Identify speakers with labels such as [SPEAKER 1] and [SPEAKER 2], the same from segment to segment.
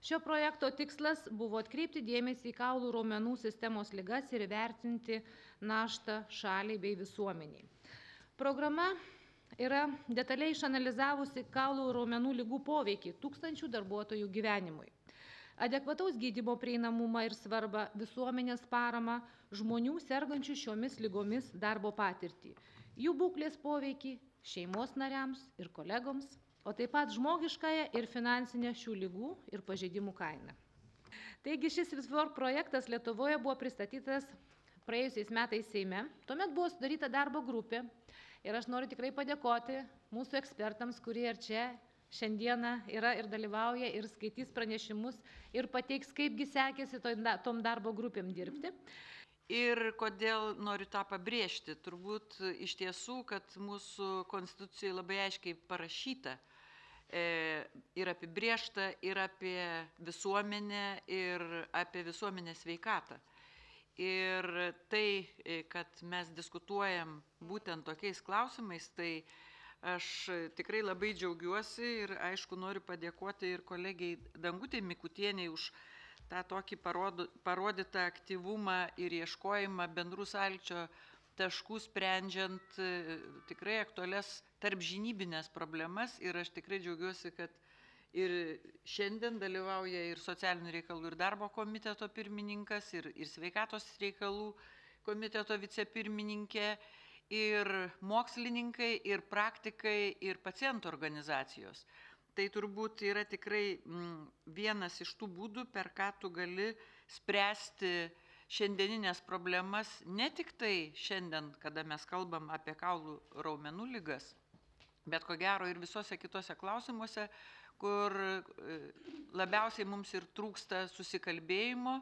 [SPEAKER 1] Šio projekto tikslas buvo atkreipti dėmesį į kaulų raumenų sistemos ligas ir įvertinti naštą šaliai bei visuomeniai. Programa yra detaliai išanalizavusi kaulų raumenų ligų poveikį tūkstančių darbuotojų gyvenimui. Adekvataus gydymo prieinamumą ir svarbą, visuomenės paramą, žmonių sergančių šiomis lygomis darbo patirtį, jų būklės poveikį šeimos nariams ir kolegoms, o taip pat žmogiškąją ir finansinę šių lygų ir pažeidimų kainą. Taigi šis VISWORK projektas Lietuvoje buvo pristatytas praėjusiais metais Seime. Tuomet buvo sudaryta darbo grupė ir aš noriu tikrai padėkoti mūsų ekspertams, kurie ir čia šiandieną yra ir dalyvauja ir skaitys pranešimus ir pateiks, kaipgi sekėsi tom darbo grupėm dirbti.
[SPEAKER 2] Ir kodėl noriu tą pabrėžti? Turbūt iš tiesų, kad mūsų konstitucijoje labai aiškiai parašyta ir apibrėžta ir apie visuomenę, ir apie visuomenės sveikatą. Ir tai, kad mes diskutuojam būtent tokiais klausimais, tai aš tikrai labai džiaugiuosi ir aišku noriu padėkoti ir kolegiai Dangutei Mikutienei už tą tokį parodytą aktyvumą ir ieškojimą bendrų sąlyčio taškų sprendžiant tikrai aktualias tarpžinybinės problemas ir aš tikrai džiaugiuosi, kad ir šiandien dalyvauja ir socialinių reikalų ir darbo komiteto pirmininkas, ir sveikatos reikalų komiteto vicepirmininkė, ir mokslininkai, ir praktikai, ir pacientų organizacijos. Tai turbūt yra tikrai vienas iš tų būdų, per ką tu gali spręsti šiandieninės problemas, ne tik tai šiandien, kada mes kalbam apie kaulų raumenų ligas, bet ko gero ir visose kitose klausimuose, kur labiausiai mums ir trūksta susikalbėjimo,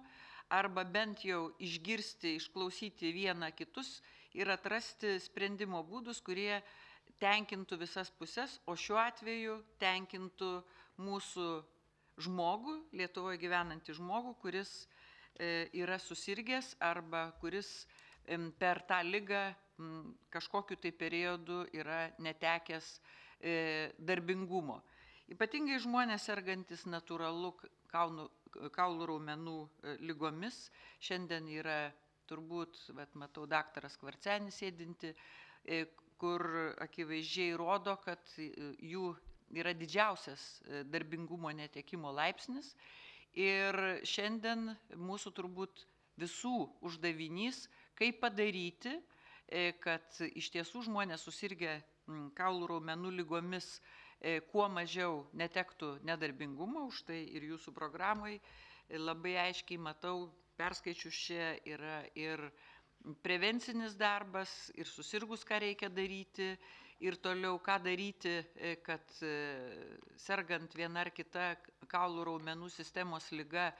[SPEAKER 2] arba bent jau išgirsti, išklausyti vieną kitus ir atrasti sprendimo būdus, kurie tenkintų visas puses, o šiuo atveju tenkintų mūsų žmogų, Lietuvoje gyvenantį žmogų, kuris yra susirgęs arba kuris per tą ligą kažkokiu tai periodu yra netekęs darbingumo. Ypatingai žmonės sergantis natūralu kaulų raumenų lygomis. Šiandien yra turbūt, matau, daktaras Kvarcenis sėdinti, kur akivaizdžiai rodo, kad jų yra didžiausias darbingumo netekimo laipsnis. Ir šiandien mūsų turbūt visų uždavinys, kaip padaryti, kad iš tiesų žmonės susirgę kaulų raumenų lygomis kuo mažiau netektų nedarbingumo, už tai ir jūsų programai labai aiškiai matau, perskaičius čia yra ir prevencinis darbas, ir susirgus, ką reikia daryti, ir toliau ką daryti, kad sergant viena ar kita kaulų raumenų sistemos liga,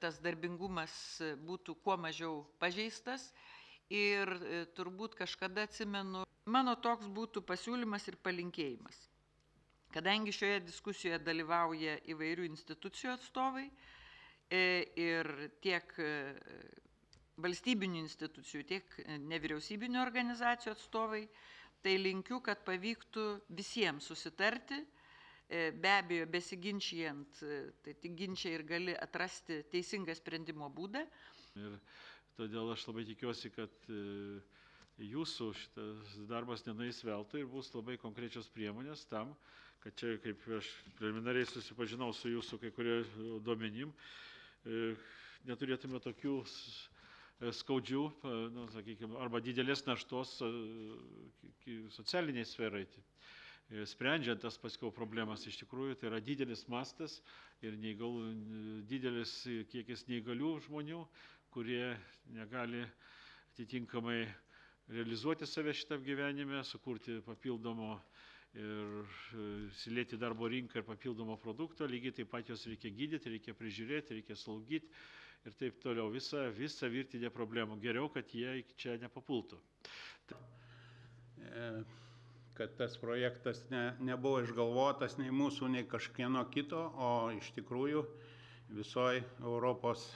[SPEAKER 2] tas darbingumas būtų kuo mažiau pažeistas. Ir turbūt kažkada atsimenu, mano toks būtų pasiūlymas ir palinkėjimas. Kadangi šioje diskusijoje dalyvauja įvairių institucijų atstovai ir tiek valstybinių institucijų, tiek nevyriausybinių organizacijų atstovai, tai linkiu, kad pavyktų visiems susitarti, be abejo, besiginčijant, tai tik ginčiai ir gali atrasti teisingą sprendimo būdą.
[SPEAKER 3] Ir todėl aš labai tikiuosi, kad jūsų šitas darbas nenueis veltui ir bus labai konkrečios priemonės tam, kad čia, kaip aš preliminariai susipažinau su jūsų kai kurie duomenim, neturėtume tokių skaudžių, sakykime, arba didelės naštos socialiniai sferai. Sprendžiant tas paskiau problemas, iš tikrųjų, tai yra didelis mastas ir didelis kiekis neįgalių žmonių, kurie negali atitinkamai realizuoti save šitam gyvenime, sukurti papildomo ir įsilieti darbo rinką ir papildomo produkto, lygiai taip pat jos reikia gydyti, reikia prižiūrėti, reikia slaugyti ir taip toliau. Visa virtinė problemų. Geriau, kad jie čia nepapultų.
[SPEAKER 4] Kad tas projektas nebuvo išgalvotas nei mūsų, nei kažkieno kito, o iš tikrųjų visoje Europos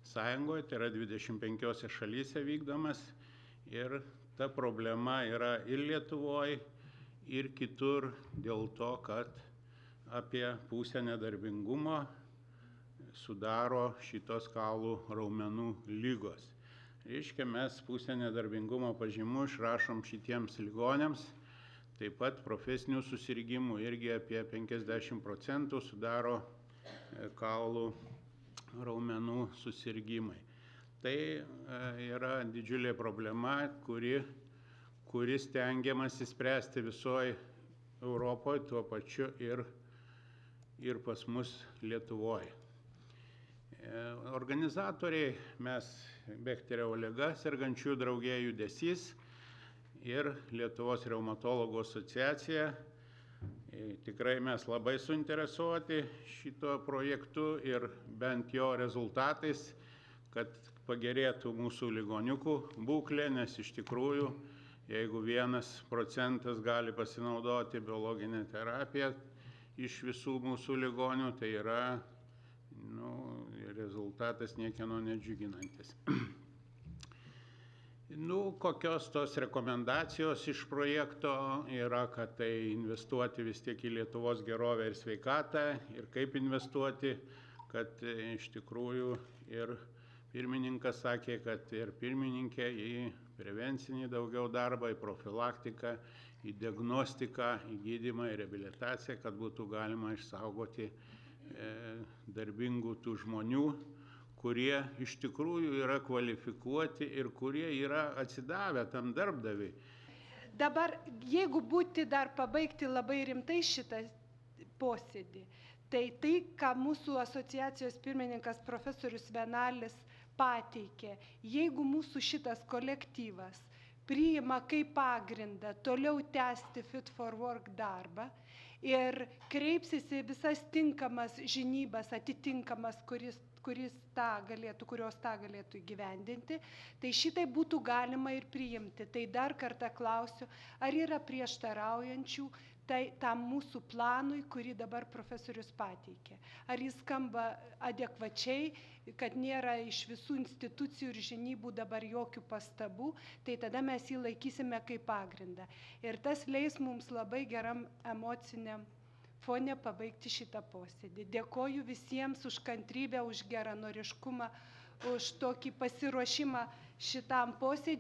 [SPEAKER 4] Sąjungoje, tai yra 25 šalyse vykdomas ir ta problema yra ir Lietuvoje, ir kitur dėl to, kad apie pusę nedarbingumo sudaro šitos kaulų raumenų lygos. Reiškia, mes pusę nedarbingumo pažymų išrašom šitiems ligoniams. Taip pat profesinių susirgymų irgi apie 50% sudaro kaulų raumenų susirgymai. Tai yra didžiulė problema, kuri stengiamasi spręsti visoje Europoje, tuo pačiu ir pas mus Lietuvoje. Organizatoriai mes Bechterio liga sergančiųjų draugija Judesys ir Lietuvos reumatologų asociacija. Tikrai mes labai suinteresuoti šito projektu ir bent jo rezultatais, kad pagerėtų mūsų ligoniukų būklė, nes iš tikrųjų, jeigu 1% gali pasinaudoti biologinę terapiją iš visų mūsų ligonių, tai yra rezultatas niekieno nedžiuginantis. Kokios tos rekomendacijos iš projekto yra, kad tai investuoti vis tiek į Lietuvos gerovę ir sveikatą ir kaip investuoti, kad iš tikrųjų ir pirmininkas sakė, kad ir pirmininkė į prevencinį daugiau darbą, į profilaktiką, į diagnostiką, į gydymą, į reabilitaciją, kad būtų galima išsaugoti darbingų tų žmonių, kurie iš tikrųjų yra kvalifikuoti ir kurie yra atsidavę tam darbdaviui.
[SPEAKER 5] Dabar, jeigu būti dar pabaigti labai rimtai šitą posėdį, tai, ką mūsų asociacijos pirmininkas profesorius Venalis pateikė, jeigu mūsų šitas kolektyvas priima kaip pagrindą toliau tęsti Fit for Work darbą ir kreipsis į visas tinkamas žinybas, atitinkamas, kurios tą galėtų įgyvendinti, tai šitai būtų galima ir priimti. Tai dar kartą klausiu, ar yra prieštaraujančių tam mūsų planui, kurį dabar profesorius pateikė. Ar jis skamba adekvačiai, kad nėra iš visų institucijų ir žinybų dabar jokių pastabų, tai tada mes jį laikysime kaip pagrindą. Ir tas leis mums labai geram emociniam fone pabaigti šitą posėdį. Dėkoju visiems už kantrybę, už geranoriškumą, už tokį pasiruošimą šitam posėdį.